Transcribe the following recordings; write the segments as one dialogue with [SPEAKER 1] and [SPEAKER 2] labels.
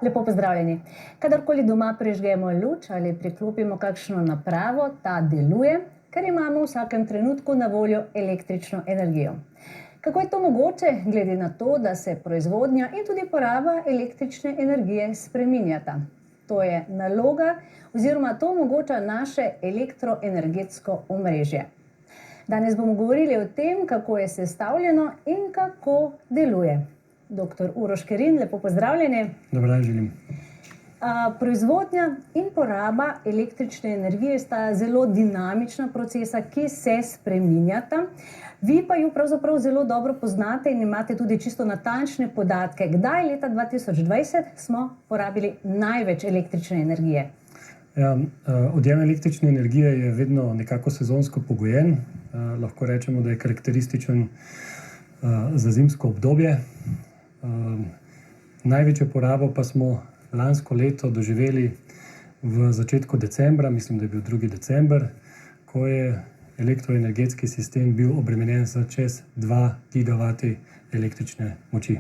[SPEAKER 1] Lepo pozdravljeni. Kadarkoli doma prižgemo luč ali priklopimo kakšno napravo, ta deluje, ker imamo v vsakem trenutku na voljo električno energijo. Kako je to mogoče, glede na to, da se proizvodnja in tudi poraba električne energije spreminjata? To je naloga oziroma to omogoča naše elektroenergetsko omrežje. Danes bomo govorili o tem, kako je sestavljeno in kako deluje. Dr. Uroš Kerin, lepo pozdravljeni.
[SPEAKER 2] Dober dan želim.
[SPEAKER 1] Proizvodnja in poraba električne energije sta zelo dinamična procesa, ki se spreminjata. Vi pa ju pravzaprav zelo dobro poznate in imate tudi čisto natančne podatke. Kdaj leta 2020 smo porabili največ električne energije?
[SPEAKER 2] Ja, odjem električne energije je vedno nekako sezonsko pogojen. Lahko rečemo, da je karakterističen za zimsko obdobje. Največjo porabo pa smo lansko leto doživeli v začetku decembra, mislim, da je bil 2. december, ko je elektroenergetski sistem bil obremenjen za čez 2 gigavati električne moči.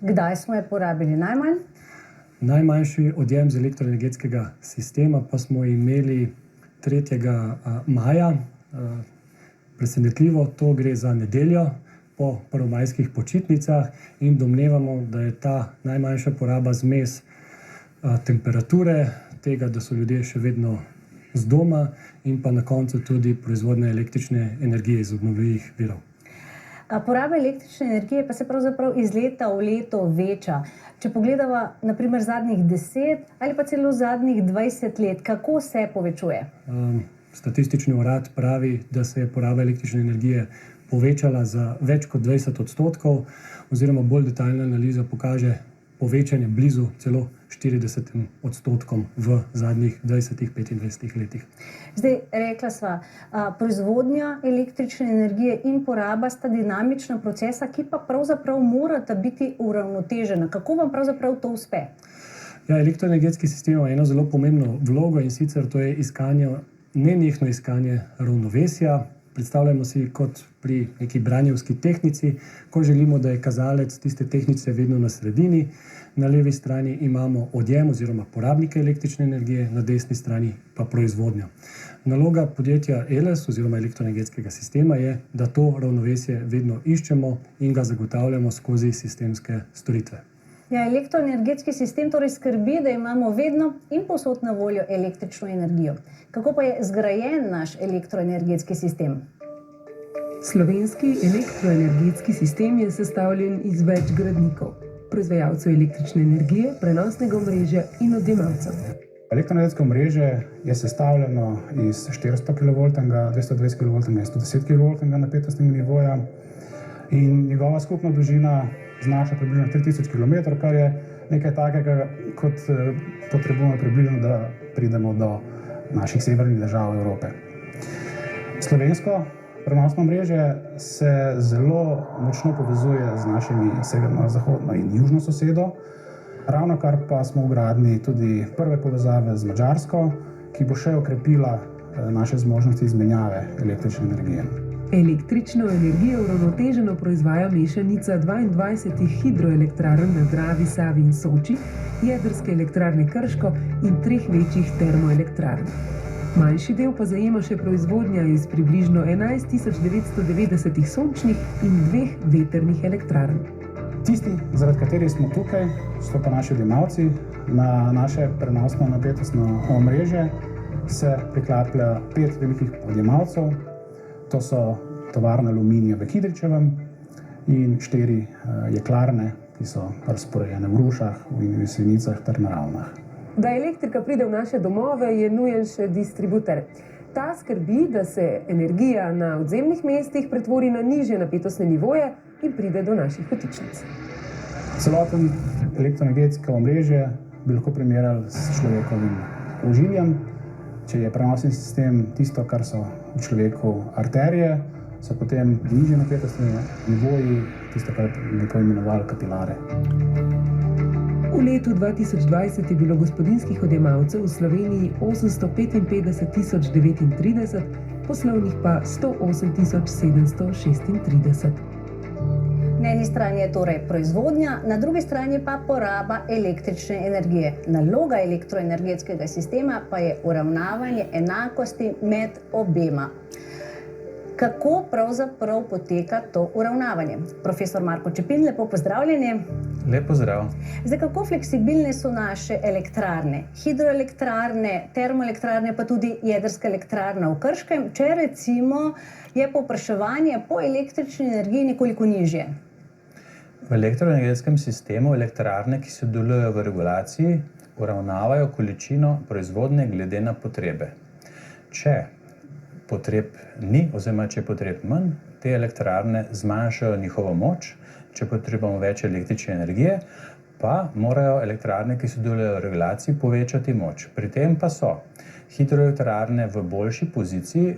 [SPEAKER 1] Kdaj smo je porabili najmanj?
[SPEAKER 2] Najmanjši odjem z elektroenergetskega sistema pa smo imeli 3. maja. Presenetljivo, to gre za nedeljo po prvomajskih počitnicah in domnevamo, da je ta najmanjša poraba zmes temperature, tega, da so ljudje še vedno z doma in pa na koncu tudi proizvodnja električne energije iz obnovljivih virov.
[SPEAKER 1] Poraba električne energije pa se pravzaprav iz leta v leto veča. Če pogledava na primer zadnjih 10 ali pa celo zadnjih 20 let, kako se povečuje?
[SPEAKER 2] Statistični urad pravi, da se je poraba električne energije povečala za več kot 20%, oziroma bolj detaljna analiza pokaže povečanje blizu celo 40% v zadnjih 20-25 letih.
[SPEAKER 1] Zdaj, rekla sva, proizvodnja električne energije in poraba sta dinamična procesa, ki pa pravzaprav morata biti uravnotežena. Kako vam pravzaprav to uspe?
[SPEAKER 2] Ja, elektroenergetski sistem ima eno zelo pomembno vlogo in sicer to je nenehno iskanje ravnovesja. Predstavljamo si kot pri neki branjevski tehnici, ko želimo, da je kazalec tiste tehnice vedno na sredini. Na levi strani imamo odjem oziroma porabnike električne energije, na desni strani pa proizvodnjo. Naloga podjetja Eles oziroma elektroenergetskega sistema je, da to ravnovesje vedno iščemo in ga zagotavljamo skozi sistemske storitve.
[SPEAKER 1] Ja, elektroenergetski sistem torej skrbi, da imamo vedno in povsod na voljo električno energijo. Kako pa je zgrajen naš elektroenergetski sistem?
[SPEAKER 3] Slovenski elektroenergetski sistem je sestavljen iz več gradnikov: proizvajalcev električne energije, prenosnega omrežja in odjemalcev.
[SPEAKER 4] Elektroenergetsko omrežje je sestavljeno iz 400 kV, 220 kV in 110 kV napetostnega nivoja in njegova skupna dolžina znaša približno 3000 km, kar je nekaj takega, kot potrebujemo približno, da pridemo do naših severnih držav Evrope. Slovensko prenosno omrežje se zelo močno povezuje z našimi severno, zahodno in južno sosedo. Ravnokar pa smo v gradnji tudi prve povezave z Madžarsko, ki bo še okrepila naše zmožnosti izmenjave električne energije.
[SPEAKER 3] Električno energijo uravnoteženo proizvaja mešanica 22 hidroelektrarn na Dravi, Savi in Soči, jedrske elektrarne Krško in 3 večjih termoelektrarn. Manjši del pa zajema še proizvodnja iz približno 11990 sončnih in 2 vetrnih elektrarn.
[SPEAKER 4] Tisti, zaradi katerih smo tukaj, so pa naši odjemalci. Na naše prenosno napetostno omrežje se priklaplja 5 velikih odjemalcev. To so tovarne aluminija v Kidričevem in 4 jeklarne, ki so razporejene v Rušah, v Jesenicah ter na Ravnah.
[SPEAKER 3] Da elektrika pride v naše domove, je nujen še distributer. Ta skrbi, da se energija na odzemnih mestih pretvori na nižje napetostne nivoje in pride do naših kotičnic.
[SPEAKER 4] Celoten elektroenergetsko omrežje bi lahko primerjali s človekovim ožiljem. Če je prenosni sistem tisto, kar so v človeku arterije, so potem nižje napetostne nivoji tisto, kar bi poimenovali kapilare.
[SPEAKER 3] V letu 2020 je bilo gospodinjskih odjemalcev v Sloveniji 855 039, poslovnih pa 108 736.
[SPEAKER 1] Na eni strani je torej proizvodnja, na drugi strani pa poraba električne energije. Naloga elektroenergetskega sistema pa je uravnavanje enakosti med obema. Kako pravzaprav poteka to uravnavanje? Profesor Marko Čepin, lepo pozdravljeni.
[SPEAKER 5] Lep pozdrav.
[SPEAKER 1] Zdaj, kako fleksibilne so naše elektrarne, hidroelektrarne, termoelektrarne, pa tudi jedrska elektrarna v Krškem, če recimo je povpraševanje po električni energiji nekoliko nižje?
[SPEAKER 5] V elektroenergetskem sistemu elektrarne, ki sodelujejo v regulaciji, uravnavajo količino proizvodnje glede na potrebe. Če potreb ni, oziroma če je potreb manj, te elektrarne zmanjšajo njihovo moč. Če potrebujemo več električne energije, pa morajo elektrarne, ki sodelujejo v regulaciji, povečati moč. Pri tem pa so hidroelektrarne v boljši poziciji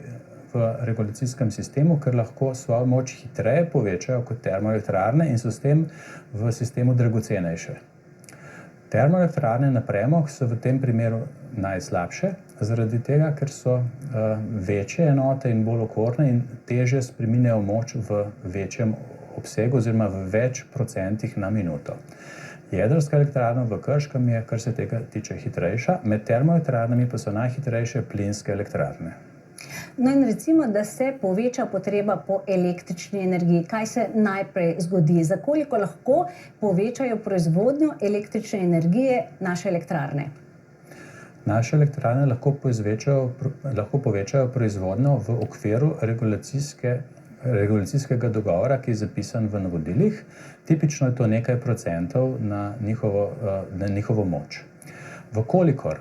[SPEAKER 5] v regulacijskem sistemu, ker lahko svojo moč hitreje povečajo kot termoelektrarne in so s tem v sistemu dragocenejše. Termoelektrarne na premog so v tem primeru najslabše, zaradi tega, ker so večje enote in bolj okorne in težje spreminjajo moč v večjem obsegu oziroma v več procentih na minuto. Jedrska elektrarna v Krškem je, kar se tega tiče, hitrejša, med termoelektrarnami pa so najhitrejše plinske elektrarne.
[SPEAKER 1] No in recimo, da se poveča potreba po električni energiji. Kaj se najprej zgodi? Za koliko lahko povečajo proizvodnjo električne energije naše elektrarne?
[SPEAKER 5] Naše elektrarne lahko povečajo proizvodnjo v okviru regulacijskega dogovora, ki je zapisan v navodilih. Tipično je to nekaj procentov na njihovo moč. Vkolikor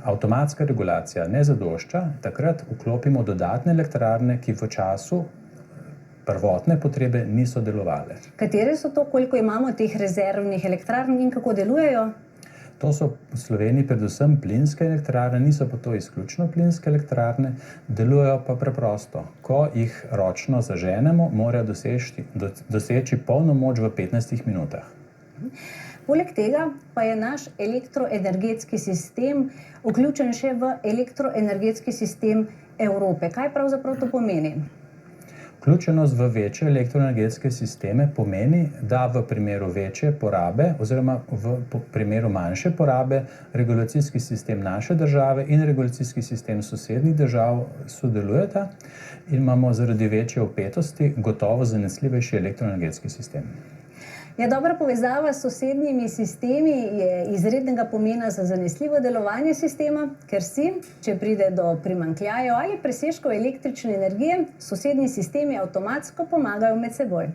[SPEAKER 5] avtomatska regulacija ne zadošča, takrat vklopimo dodatne elektrarne, ki v času prvotne potrebe niso delovale.
[SPEAKER 1] Katere so to, koliko imamo teh rezervnih elektrarn in kako delujejo?
[SPEAKER 5] To so v Sloveniji predvsem plinske elektrarne, niso pa to izključno plinske elektrarne, delujejo pa preprosto. Ko jih ročno zaženemo, morajo doseči polno moč v 15 minutah.
[SPEAKER 1] Poleg tega pa je naš elektroenergetski sistem vključen še v elektroenergetski sistem Evrope. Kaj pravzaprav to pomeni?
[SPEAKER 5] Vključenost v večje elektroenergetske sisteme pomeni, da v primeru večje porabe oziroma v primeru manjše porabe regulacijski sistem naše države in regulacijski sistem sosednjih držav sodelujeta in imamo zaradi večje vpetosti gotovo zanesljivejši elektroenergetski sistem.
[SPEAKER 1] Ja, dobra povezava s sosednjimi sistemi je izrednega pomena za zanesljivo delovanje sistema, ker si, če pride do primanjkljajev ali presežkov električne energije, sosednji sistemi avtomatsko pomagajo med seboj.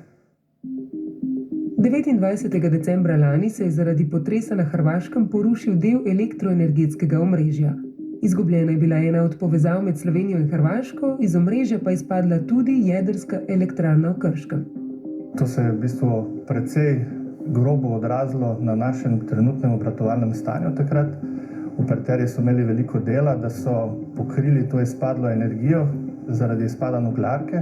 [SPEAKER 3] 29. decembra lani se je zaradi potresa na Hrvaškem porušil del elektroenergetskega omrežja. Izgubljena je bila ena od povezav med Slovenijo in Hrvaško, iz omrežja pa je izpadla tudi jedrska elektrarna v Krškem.
[SPEAKER 6] To se je v bistvu precej grobo odrazilo na našem trenutnem obratovalnem stanju takrat. Operaterji so imeli veliko dela, da so pokrili to izpadlo energijo zaradi izpada nuklearke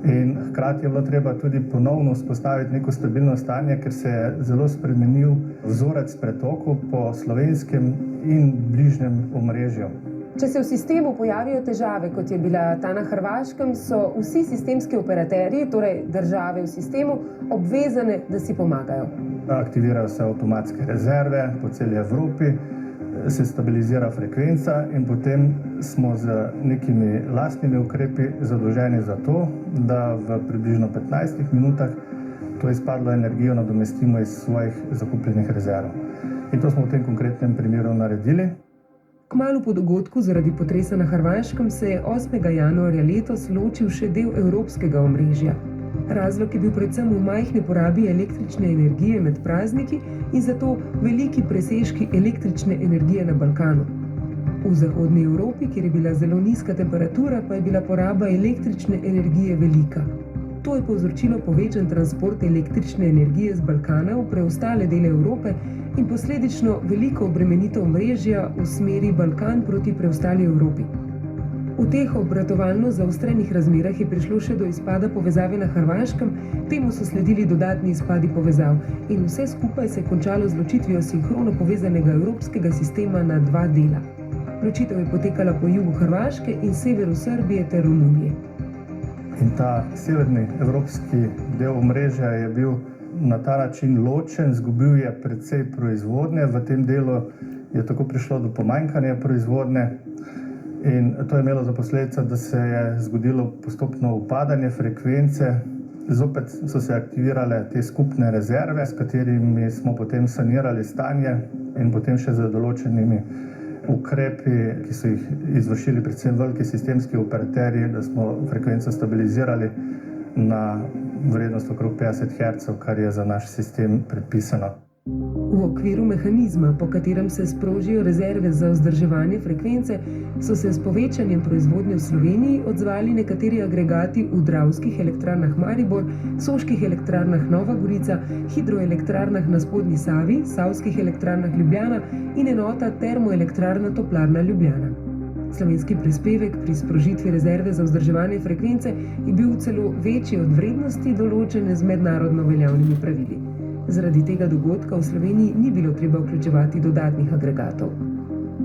[SPEAKER 6] in hkrati je bilo treba tudi ponovno vzpostaviti neko stabilno stanje, ker se je zelo spremenil vzorec pretokov po slovenskem in bližnjem omrežju.
[SPEAKER 3] Če se v sistemu pojavijo težave, kot je bila ta na Hrvaškem, so vsi sistemski operaterji, torej države v sistemu, obvezane, da si pomagajo.
[SPEAKER 6] Aktivirajo se avtomatske rezerve po celi Evropi, se stabilizira frekvenca in potem smo z nekimi lastnimi ukrepi zadolženi za to, da v približno 15 minutah to izpadlo energijo nadomestimo iz svojih zakupljenih rezerv. In to smo v tem konkretnem primeru naredili.
[SPEAKER 3] Kmalu po dogodku zaradi potresa na Hrvaškem se je 8. januarja letos ločil še del evropskega omrežja. Razlog je bil predvsem v majhni porabi električne energije med prazniki in zato veliki presežki električne energije na Balkanu. V zahodni Evropi, kjer je bila zelo nizka temperatura, pa je bila poraba električne energije velika. To je povzročilo povečan transport električne energije z Balkana v preostale dele Evrope in posledično veliko obremenitev omrežja v smeri Balkan proti preostali Evropi. V teh obratovalno zaostrenih razmerah je prišlo še do izpada povezave na Hrvaškem, temu so sledili dodatni izpadi povezav in vse skupaj se je končalo z ločitvijo sinhrono povezanega evropskega sistema na dva dela. Ločitev je potekala po jugu Hrvaške in severu Srbije ter Romunije.
[SPEAKER 6] In ta severni evropski del omrežja je bil na ta način ločen, izgubil je precej proizvodnje, v tem delu je tako prišlo do pomanjkanja proizvodnje in to je imelo za posledico, da se je zgodilo postopno upadanje frekvence. Zopet so se aktivirale te skupne rezerve, s katerimi smo potem sanirali stanje in potem še z določenimi ukrepi, ki so jih izvršili predvsem veliki sistemski operaterji, da smo frekvenco stabilizirali na vrednost okrog 50 Hz, kar je za naš sistem predpisano.
[SPEAKER 3] V okviru mehanizma, po katerem se sprožijo rezerve za vzdrževanje frekvence, so se s povečanjem proizvodnje v Sloveniji odzvali nekateri agregati v Dravskih elektrarnah Maribor, Soških elektrarnah Nova Gorica, hidroelektrarnah na Spodnji Savi, Savskih elektrarnah Ljubljana in enota Termoelektrarna Toplarna Ljubljana. Slovenski prispevek pri sprožitvi rezerve za vzdrževanje frekvence je bil celo večji od vrednosti določene z mednarodno veljavnimi pravili. Zaradi tega dogodka v Sloveniji ni bilo treba vključevati dodatnih agregatov.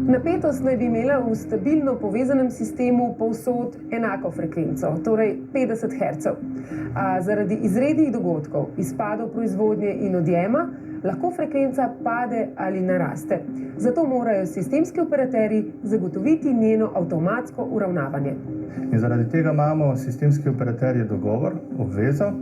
[SPEAKER 3] Napetost naj bi imela v stabilno povezanem sistemu povsod enako frekvenco, torej 50 Hz. A zaradi izrednih dogodkov, izpadov proizvodnje in odjema, lahko frekvenca pade ali naraste. Zato morajo sistemski operaterji zagotoviti njeno avtomatsko uravnavanje.
[SPEAKER 6] In zaradi tega imamo sistemski operaterji dogovor, obvezo,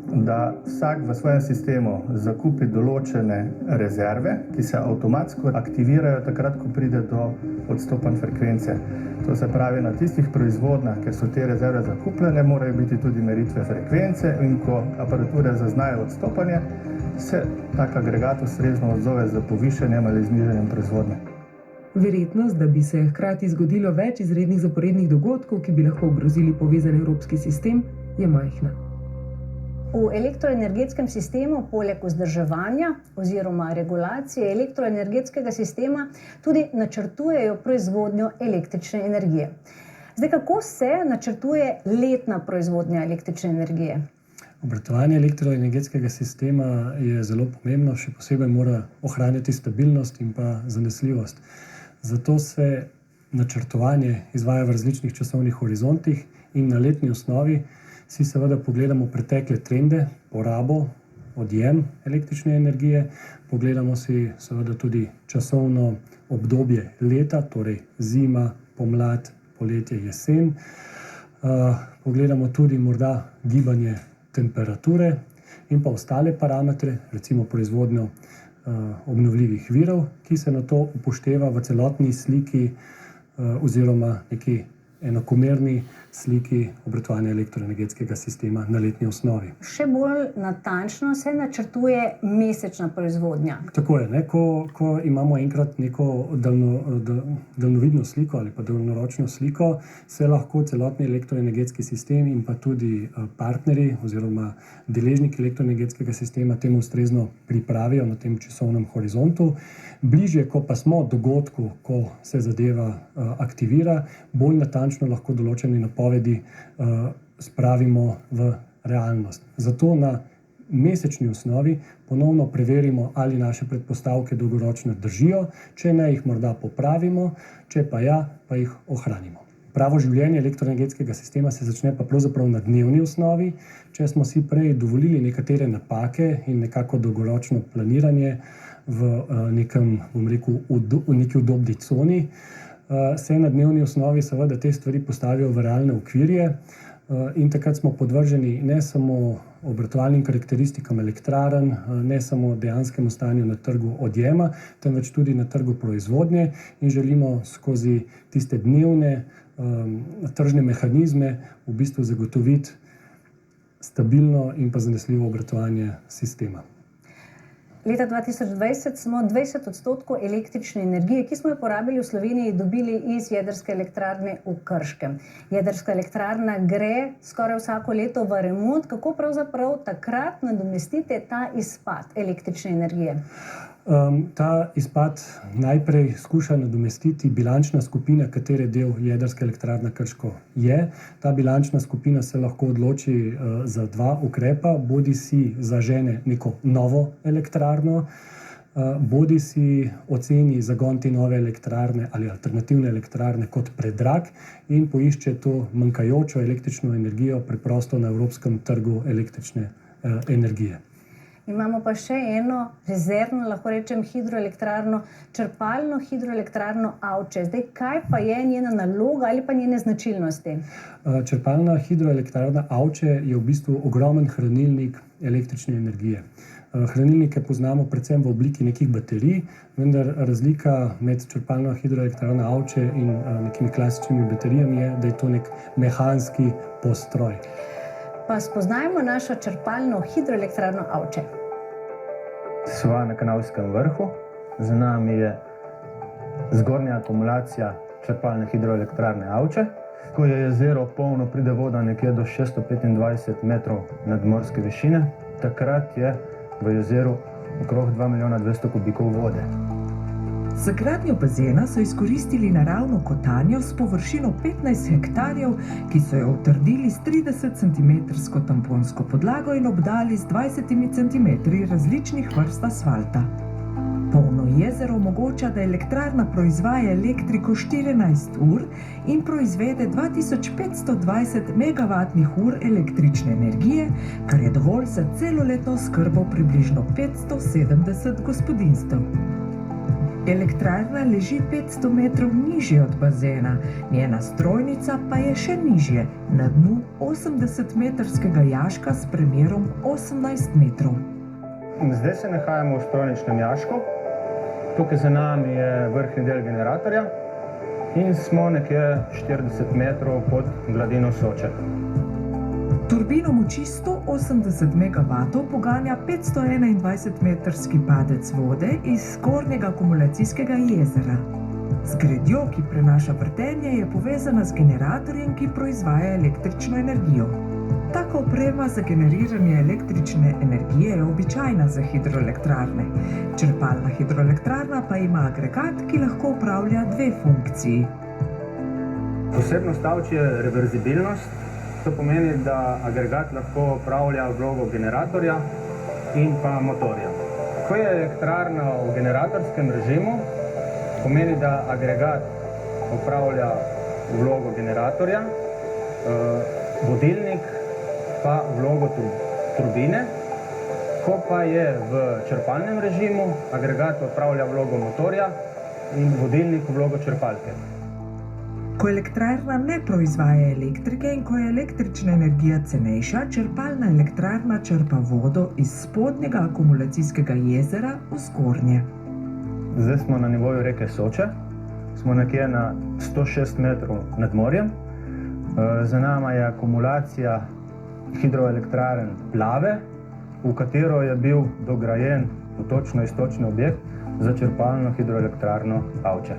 [SPEAKER 6] da vsak v svojem sistemu zakupi določene rezerve, ki se avtomatsko aktivirajo takrat, ko pride do odstopanj frekvence. To se pravi, na tistih proizvodnjah, ker so te rezerve zakupljene, morajo biti tudi meritve frekvence in ko aparature zaznajo odstopanje, se tak agregat ustrezno odzove z povišanjem ali znižanjem proizvodnje.
[SPEAKER 3] Verjetnost, da bi se hkrati zgodilo več izrednih zaporednih dogodkov, ki bi lahko ogrozili povezan evropski sistem, je majhna.
[SPEAKER 1] V elektroenergetskem sistemu poleg vzdrževanja oziroma regulacije elektroenergetskega sistema tudi načrtujejo proizvodnjo električne energije. Zdaj, kako se načrtuje letna proizvodnja električne energije?
[SPEAKER 2] Obratovanje elektroenergetskega sistema je zelo pomembno, še posebej mora ohranjati stabilnost in pa zanesljivost. Zato se načrtovanje izvaja v različnih časovnih horizontih in na letni osnovi si seveda pogledamo pretekle trende, porabo, odjem električne energije, pogledamo si seveda tudi časovno obdobje leta, torej zima, pomlad, poletje, jesen. Pogledamo tudi morda gibanje temperature in pa ostale parametre, recimo proizvodnjo obnovljivih virov, ki se na to upošteva v celotni sliki oziroma neki enakomerni sliki obratovanja elektroenergetskega sistema na letni osnovi.
[SPEAKER 1] Še bolj natančno se načrtuje mesečna proizvodnja.
[SPEAKER 2] Tako je, ko imamo enkrat neko daljnovidno sliko ali pa daljnoročno sliko, se lahko celotni elektroenergetski sistem in pa tudi partnerji oziroma deležniki elektroenergetskega sistema temu ustrezno pripravijo na tem časovnem horizontu. Bližje, ko pa smo dogodku, ko se zadeva aktivira, bolj natančno lahko določene napovedi spravimo v realnost. Zato na mesečni osnovi ponovno preverimo, ali naše predpostavke dolgoročno držijo, če ne, jih morda popravimo, če pa ja, pa jih ohranimo. Pravo življenje elektroenergetskega sistema se začne pa pravzaprav na dnevni osnovi. Če smo si prej dovolili nekatere napake in nekako dolgoročno planiranje v nekem, v neki udobni coni, se na dnevni osnovi seveda te stvari postavijo v realne okvirje in takrat smo podvrženi ne samo obratovalnim karakteristikam elektrarn, ne samo dejanskemu stanju na trgu odjema, temveč tudi na trgu proizvodnje in želimo skozi tiste dnevne tržne mehanizme v bistvu zagotoviti stabilno in pa zanesljivo obratovanje sistema.
[SPEAKER 1] Leta 2020 smo 20% električne energije, ki smo jo porabili v Sloveniji, dobili iz jedrske elektrarne v Krškem. Jedrska elektrarna gre skoraj vsako leto v remont. Kako pravzaprav takrat nadomestite ta izpad električne energije?
[SPEAKER 2] Ta izpad najprej skuša nadomestiti bilančna skupina, katere del jedrska elektrarna Krško je. Ta bilančna skupina se lahko odloči za dva ukrepa, bodisi zažene neko novo elektrarno bodi si oceni zagon te nove elektrarne ali alternativne elektrarne kot predrag in poišče to manjkajočo električno energijo preprosto na evropskem trgu električne energije.
[SPEAKER 1] Imamo pa še eno rezervno, lahko rečem, hidroelektrarno, črpalno hidroelektrarno Avče. Zdaj, kaj pa je njena naloga ali pa njene značilnosti?
[SPEAKER 2] Črpalna hidroelektrarna Avče je v bistvu ogromen hranilnik električne energije. Hranilnike poznamo predvsem v obliki nekih baterij, vendar razlika med črpalno hidroelektrarno Avče in nekimi klasičnimi baterijami je, da je to nek mehanski postroj.
[SPEAKER 1] Pa spoznajmo našo črpalno hidroelektrarno Avče.
[SPEAKER 6] Sva na Kanalskem vrhu, za nami je zgornja akumulacija črpalne hidroelektrarne Avče. Ko je jezero polno, pride voda nekje do 625 metrov nadmorske višine. Takrat je v jezeru okrog 2 milijona 200 kubikov vode.
[SPEAKER 7] Za gradnjo bazena so izkoristili naravno kotanjo s površino 15 hektarjev, ki so jo utrdili s 30 cm tamponsko podlago in obdali z 20 cm različnih vrst asfalta. Polno jezero omogoča, da elektrarna proizvaja elektriko 14 ur in proizvede 2520 MWh električne energije, kar je dovolj za celoletno oskrbo približno 570 gospodinjstev. Elektrarna leži 500 metrov nižje od bazena, njena strojnica pa je še nižje, na dnu 80-metrskega jaška s premerom 18 metrov.
[SPEAKER 6] Zdaj se nahajamo v strojničnem jašku. Tukaj za nami je vrhnji del generatorja in smo nekje 40 metrov pod gladino Soče.
[SPEAKER 7] Turbino moči 180 MW poganja 521-metrski padec vode iz zgornjega akumulacijskega jezera. Z gredjo, ki prenaša vrtenje, je povezana z generatorjem, ki proizvaja električno energijo. Taka oprema za generiranje električne energije je običajna za hidroelektrarne. Črpalna hidroelektrarna pa ima agregat, ki lahko opravlja dve funkciji.
[SPEAKER 6] Posebnost Avče je reverzibilnost. To pomeni, da agregat lahko opravlja vlogo generatorja in pa motorja. Ko je elektrarna v generatorskem režimu, pomeni, da agregat opravlja vlogo generatorja, vodilnik pa vlogo turbine. Ko pa je v črpalnem režimu, agregat opravlja vlogo motorja in vodilnik vlogo črpalke.
[SPEAKER 7] Ko elektrarna ne proizvaja elektrike in ko je električna energija cenejša, črpalna elektrarna črpa vodo iz spodnjega akumulacijskega jezera v zgornje.
[SPEAKER 6] Zdaj smo na nivoju reke Soče, smo nekje na 106 metrov nad morjem. Za nama je akumulacija hidroelektrarn Plave, v katero je bil dograjen potočno-iztočni objekt za črpalno hidroelektrarno Avče.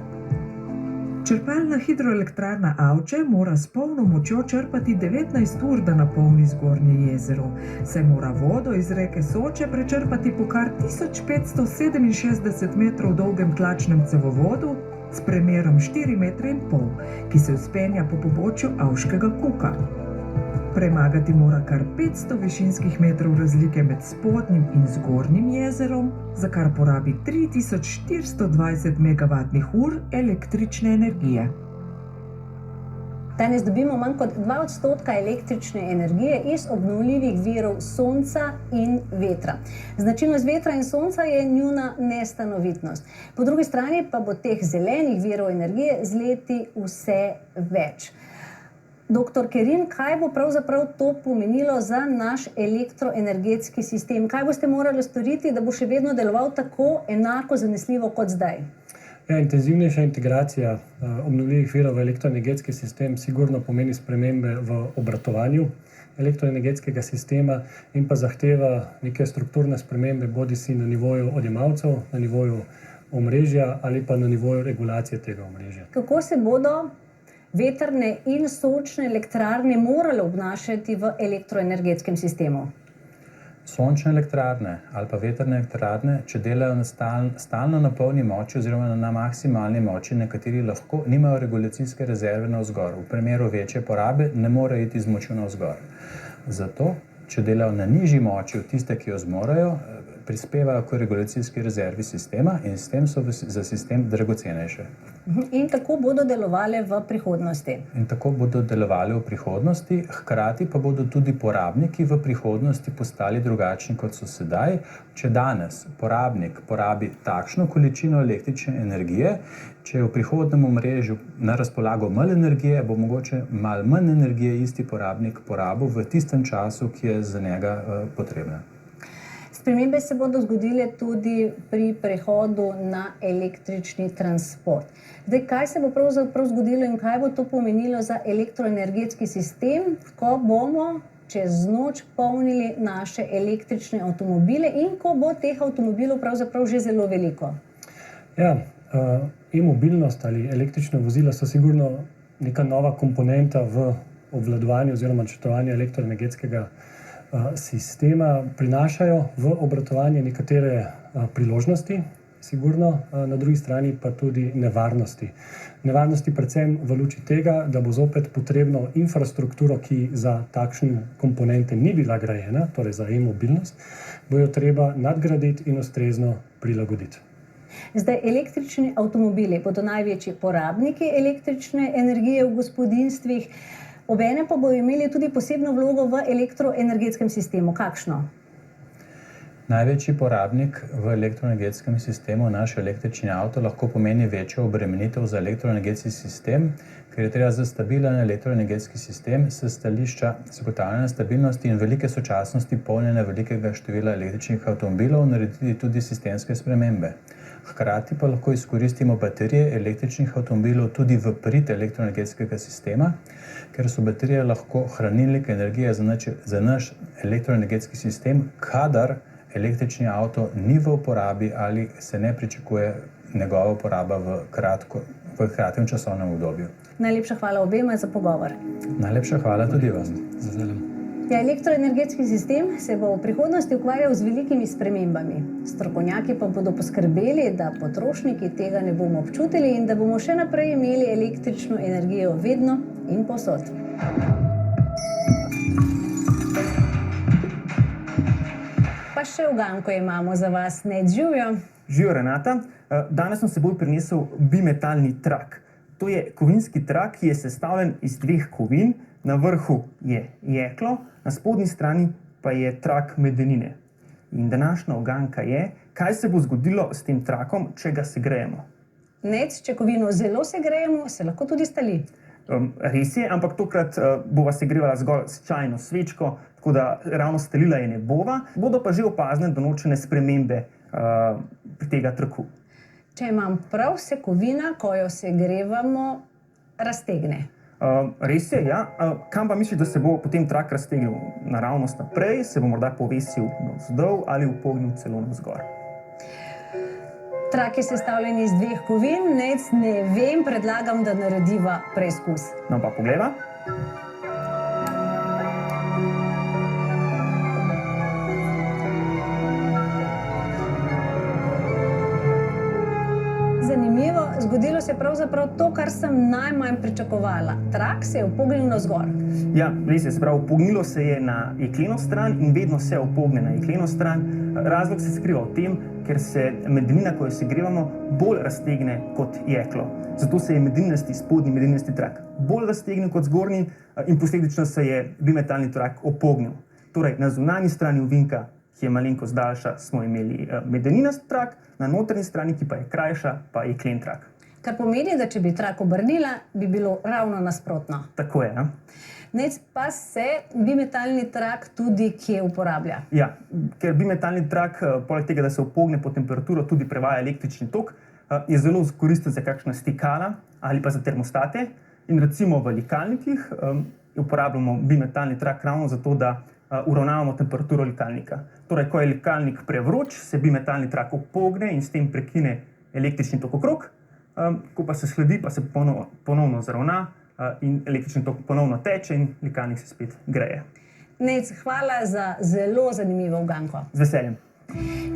[SPEAKER 7] Črpalna hidroelektrarna Avče mora s polno močjo črpati 19 ur, da napolni zgornje jezero, saj mora vodo iz reke Soče prečrpati po kar 1567 metrov dolgem tlačnem cevovodu s premerom 4,5 metra, ki se vzpenja po pobočju Avškega kuka. Premagati mora kar 500 višinskih metrov razlike med spodnjim in zgornjim jezerom, za kar porabi 3420 MWh električne energije.
[SPEAKER 1] Danes dobimo manj kot 2% električne energije iz obnovljivih virov sonca in vetra. Značilnost vetra in sonca je njuna nestanovitnost. Po drugi strani pa bo teh zelenih virov energije z leti vse več. Doktor Kerin, kaj bo pravzaprav to pomenilo za naš elektroenergetski sistem? Kaj boste morali storiti, da bo še vedno deloval tako enako zanesljivo kot zdaj?
[SPEAKER 2] Intenzivnejša integracija obnovljivih virov v elektroenergetski sistem sigurno pomeni spremembe v obratovanju elektroenergetskega sistema in pa zahteva neke strukturne spremembe, bodisi na nivoju odjemalcev, na nivoju omrežja ali pa na nivoju regulacije tega omrežja.
[SPEAKER 1] Kako se bodo vetrne in sončne elektrarne morale obnašati v elektroenergetskem sistemu?
[SPEAKER 5] Sončne elektrarne ali pa vetrne elektrarne, če delajo stalno na polni moči oziroma na maksimalni moči, nekateri lahko nimajo regulacijske rezerve navzgor. V primeru večje porabe ne more iti z močjo navzgor. Zato, če delajo na nižji moči od tiste, ki jo zmorejo, prispevajo k regulacijski rezervi sistema in s tem so za sistem dragocenejše.
[SPEAKER 1] In tako bodo delovale v prihodnosti.
[SPEAKER 5] In tako bodo delovali v prihodnosti, hkrati pa bodo tudi porabniki v prihodnosti postali drugačni, kot so sedaj. Če danes porabnik porabi takšno količino električne energije, če je v prihodnem omrežju na razpolago manj energije, bo mogoče malo manj energije isti porabnik porabil v tistem času, ki je za njega potrebna.
[SPEAKER 1] Spremembe se bodo zgodile tudi pri prehodu na električni transport. Zdaj, kaj se bo pravzaprav zgodilo in kaj bo to pomenilo za elektroenergetski sistem, ko bomo čez noč polnili naše električne avtomobile in ko bo teh avtomobilov pravzaprav že zelo veliko?
[SPEAKER 2] Ja, e-mobilnost ali električna vozila so sigurno neka nova komponenta v obvladovanju oziroma načrtovanju elektroenergetskega sistema, prinašajo v obratovanje nekatere priložnosti, sigurno, na drugi strani pa tudi nevarnosti. Nevarnosti predvsem v luči tega, da bo zopet potrebno infrastrukturo, ki za takšne komponente ni bila grajena, torej za e-mobilnost, bo jo treba nadgraditi in ustrezno prilagoditi.
[SPEAKER 1] Zdaj, električni avtomobili bodo največji porabniki električne energije v gospodinjstvih, obenem pa bodo imeli tudi posebno vlogo v elektroenergetskem sistemu. Kakšno?
[SPEAKER 5] Največji porabnik v elektroenergetskem sistemu, naš električni avto, lahko pomeni večjo obremenitev za elektroenergetski sistem, ker je treba za stabilen elektroenergetski sistem s stališča zagotavljanja stabilnosti in velike sočasnosti polnjenja velikega števila električnih avtomobilov narediti tudi sistemske spremembe. Hkrati pa lahko izkoristimo baterije električnih avtomobilov tudi v prid elektroenergetskega sistema, ker so baterije lahko hranilnik energije za naš elektroenergetski sistem, kadar električni avto ni v uporabi ali se ne pričakuje njegova uporaba v kratkem časovnem obdobju.
[SPEAKER 1] Najlepša hvala obema za pogovor.
[SPEAKER 5] Najlepša hvala tudi vam.
[SPEAKER 1] Ja, elektroenergetski sistem se bo v prihodnosti ukvarjal z velikimi spremembami. Strokovnjaki pa bodo poskrbeli, da potrošniki tega ne bomo občutili in da bomo še naprej imeli električno energijo vedno in povsod. Pa še uganko imamo za vas. Ned, živijo.
[SPEAKER 8] Živijo, Renata. Danes sem s seboj prinesel bimetalni trak. To je kovinski trak, ki je sestavljen iz dveh kovin. Na vrhu je jeklo, na spodnji strani pa je trak medenine. In današnja uganka je, kaj se bo zgodilo s tem trakom, če ga segrejemo.
[SPEAKER 1] Ned, če kovino zelo segrejemo, se lahko tudi stali.
[SPEAKER 8] Res je, ampak tokrat bova segrevala zgolj s čajno svečko, tako da ravno stalila je ne bova, bodo pa že opazne določene spremembe pri tega traku.
[SPEAKER 1] Če imam prav, se kovina, ko jo segrevamo, raztegne.
[SPEAKER 8] Res je, ja. Kam pa misliš, da se bo potem trak raztegnil? Naravnost naprej, se bo morda povesil navzdol ali upognil celo navzgor?
[SPEAKER 1] Trak je sestavljen iz dveh kovin, ne vem, predlagam, da narediva preizkus.
[SPEAKER 8] No pa poglejva.
[SPEAKER 1] Zanimivo, zgodilo se je pravzaprav to, kar sem najmanj pričakovala. Trak se je upognil navzgor.
[SPEAKER 8] Ja, res je, se pravi, upognilo se je na jekleno stran in vedno se upogne na jekleno stran. Razlog se skriva v tem, ker se medenina, ko jo segrevamo, bolj raztegne kot jeklo. Zato se je medeninasti, spodnji medeninasti trak bolj raztegnil kot zgornji in posledično se je bimetalni trak upognil. Torej, na zunanji strani ovinka, ki je malenkost daljša, smo imeli medeninast trak, na notranji strani, ki pa je krajša, pa jeklen trak.
[SPEAKER 1] Kar pomeni, da če bi trak obrnila, bi bilo ravno nasprotno.
[SPEAKER 8] Tako je, ja.
[SPEAKER 1] Nec, pa se bimetalni trak tudi kje uporablja?
[SPEAKER 8] Ja, ker bimetalni trak, poleg tega, da se upogne pod temperaturo, tudi prevaja električni tok, je zelo koristen za kakšna stikala ali pa za termostate. In recimo v likalnikih uporabljamo bimetalni trak ravno zato, da uravnavamo temperaturo likalnika. Torej, ko je likalnik prevroč, se bimetalni trak upogne in s tem prekine električni tok okrog, ko pa se sledi, pa se ponovno zravna in električni tok ponovno teče in likalnik se spet greje.
[SPEAKER 1] Nec, hvala za zelo zanimivo uganko.
[SPEAKER 8] Z veseljem.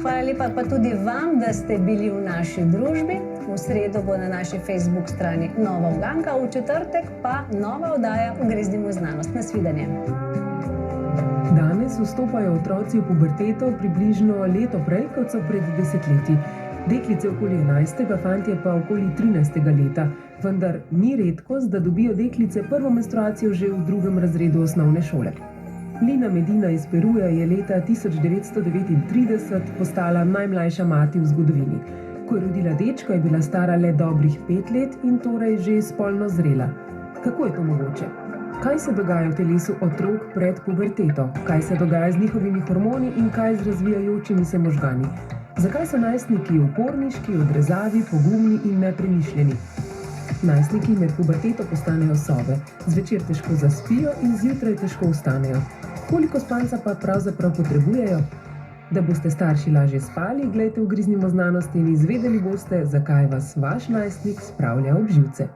[SPEAKER 1] Hvala lepa pa tudi vam, da ste bili v naši družbi. V sredo bo na naši Facebook strani nova uganka, v četrtek pa nova oddaja Ugriznimo znanost. Nasvidenje.
[SPEAKER 3] Danes vstopajo otroci v puberteto približno leto prej, kot so pred desetletji. Deklice okoli 11., fantje pa okoli 13. leta, vendar ni redkost, da dobijo deklice prvo menstruacijo že v 2. razredu osnovne šole. Lina Medina iz Peruja je leta 1939 postala najmlajša mati v zgodovini. Ko je rodila dečka, je bila stara le dobrih 5 let in torej že spolno zrela. Kako je to mogoče? Kaj se dogaja v telesu otrok pred puberteto? Kaj se dogaja z njihovimi hormoni in kaj z razvijajočimi se možgani? Zakaj so najstniki uporniški, odrezavi, pogumni in nepremišljeni? Najstniki med puberteto postanejo sobe, zvečer težko zaspijo in zjutraj težko vstanejo. Koliko spanca pa pravzaprav potrebujejo? Da boste starši lažje spali, glejte Ugriznimo znanost in izvedeli boste, zakaj vas vaš najstnik spravlja ob živce.